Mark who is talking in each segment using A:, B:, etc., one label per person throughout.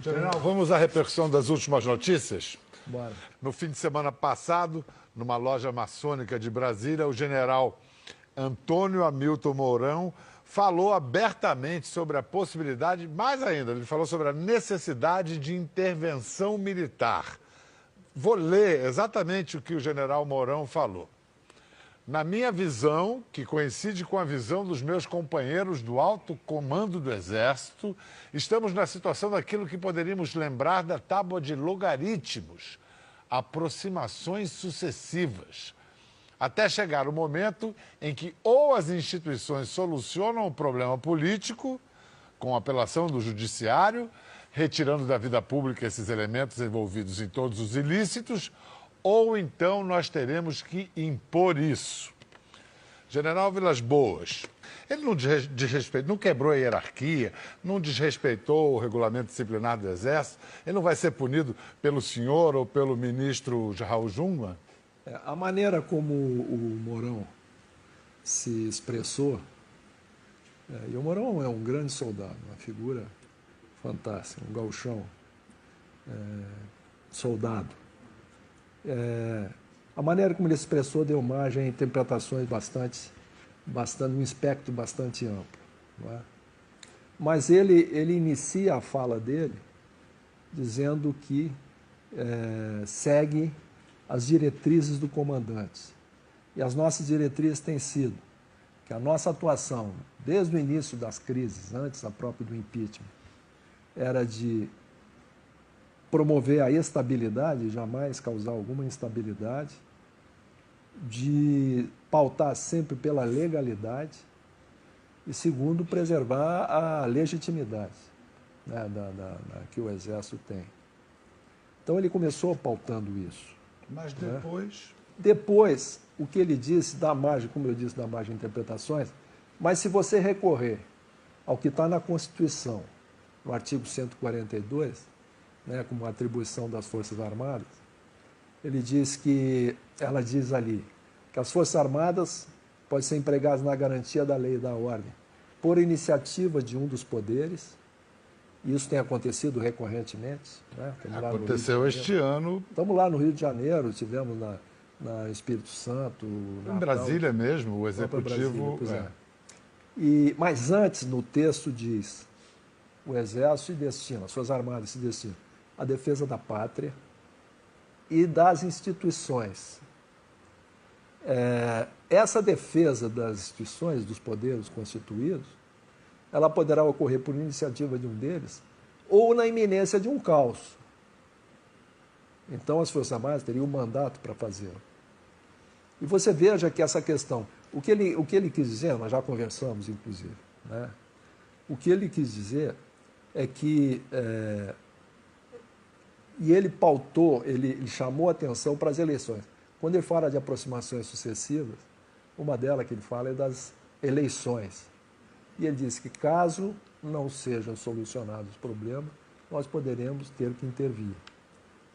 A: General, vamos à repercussão das últimas notícias?
B: Bora.
A: No fim de semana passado, numa loja maçônica de Brasília, o general Antônio Hamilton Mourão falou abertamente sobre a possibilidade, mais ainda, ele falou sobre a necessidade de intervenção militar. Vou ler exatamente o que o general Mourão falou. Na minha visão, que coincide com a visão dos meus companheiros do alto comando do Exército, estamos na situação daquilo que poderíamos lembrar da tábua de logaritmos, aproximações sucessivas, até chegar o momento em que ou as instituições solucionam o problema político, com apelação do judiciário, retirando da vida pública esses elementos envolvidos em todos os ilícitos, ou então nós teremos que impor isso. General Vilas Boas, ele não desrespeitou, não quebrou a hierarquia, não desrespeitou o regulamento disciplinar do Exército, ele não vai ser punido pelo senhor ou pelo ministro Raul Jungmann?
B: A maneira como o Mourão se expressou, e o Mourão é um grande soldado, uma figura fantástica, um gauchão, soldado. A maneira como ele se expressou deu margem a interpretações um espectro bastante amplo. Não é? Mas ele inicia a fala dele dizendo que segue as diretrizes do comandante. E as nossas diretrizes têm sido que a nossa atuação, desde o início das crises, antes da própria do impeachment, era de promover a estabilidade, jamais causar alguma instabilidade, de pautar sempre pela legalidade e, segundo, preservar a legitimidade, né, que o Exército tem. Então, ele começou pautando isso.
A: Mas depois...
B: Né? Depois, o que ele disse dá margem, como eu disse, dá margem de interpretações, mas se você recorrer ao que está na Constituição, no artigo 142, né, como atribuição das Forças Armadas, ela diz ali que as Forças Armadas podem ser empregadas na garantia da lei e da ordem por iniciativa de um dos poderes, e isso tem acontecido recorrentemente. Né?
A: Aconteceu este ano.
B: Estamos lá no Rio de Janeiro, tivemos na Espírito Santo.
A: Em Brasília mesmo, o Executivo...
B: Mas antes, no texto diz, o Exército se destina, as Forças Armadas se destinam à defesa da pátria e das instituições. Essa defesa das instituições, dos poderes constituídos, ela poderá ocorrer por iniciativa de um deles ou na iminência de um caos. Então, as Forças Armadas teriam um mandato para fazê-lo. E você veja que essa questão, o que ele quis dizer, nós já conversamos, inclusive, né? O que ele quis dizer é que... E ele pautou, ele chamou a atenção para as eleições. Quando ele fala de aproximações sucessivas, uma delas que ele fala é das eleições. E ele disse que caso não sejam solucionados os problemas, nós poderemos ter que intervir.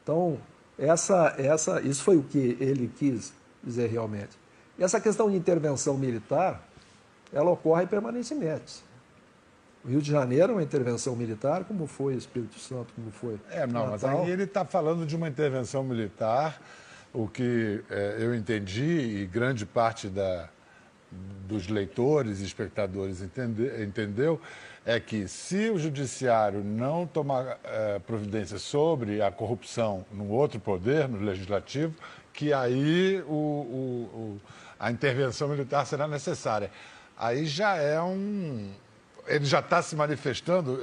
B: Então, isso foi o que ele quis dizer realmente. E essa questão de intervenção militar, ela ocorre permanentemente. O Rio de Janeiro é uma intervenção militar, como foi o Espírito Santo, como foi
A: não, mas aí ele está falando de uma intervenção militar, o que eu entendi, e grande parte dos leitores e espectadores entendeu, é que se o judiciário não tomar providência sobre a corrupção no outro poder, no legislativo, que aí a intervenção militar será necessária. Aí já é ele já está se manifestando,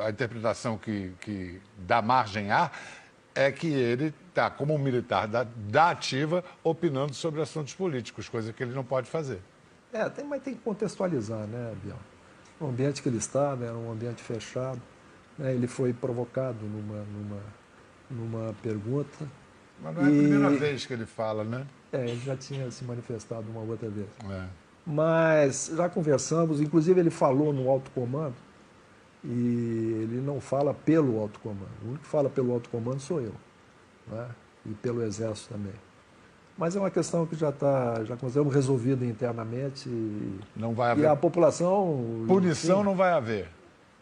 A: a interpretação que dá margem a é que ele está, como um militar da ativa, opinando sobre assuntos políticos, coisa que ele não pode fazer.
B: Mas tem que contextualizar, né, Biel? O ambiente que ele estava era um ambiente fechado, né? Ele foi provocado numa pergunta.
A: Mas não é a primeira vez que ele fala, né?
B: Ele já tinha se manifestado uma outra vez. Mas já conversamos, inclusive ele falou no alto comando, e ele não fala pelo alto comando. O único que fala pelo alto comando sou eu, né? E pelo Exército também. Mas é uma questão que já consideramos resolvida internamente.
A: Não vai haver.
B: E a população...
A: Punição não vai haver.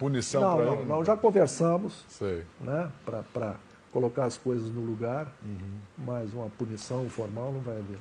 A: punição
B: Não,
A: para
B: não,
A: ele?
B: não, já conversamos,
A: Sei.
B: né, para colocar as coisas no lugar, mas uma punição formal não vai haver.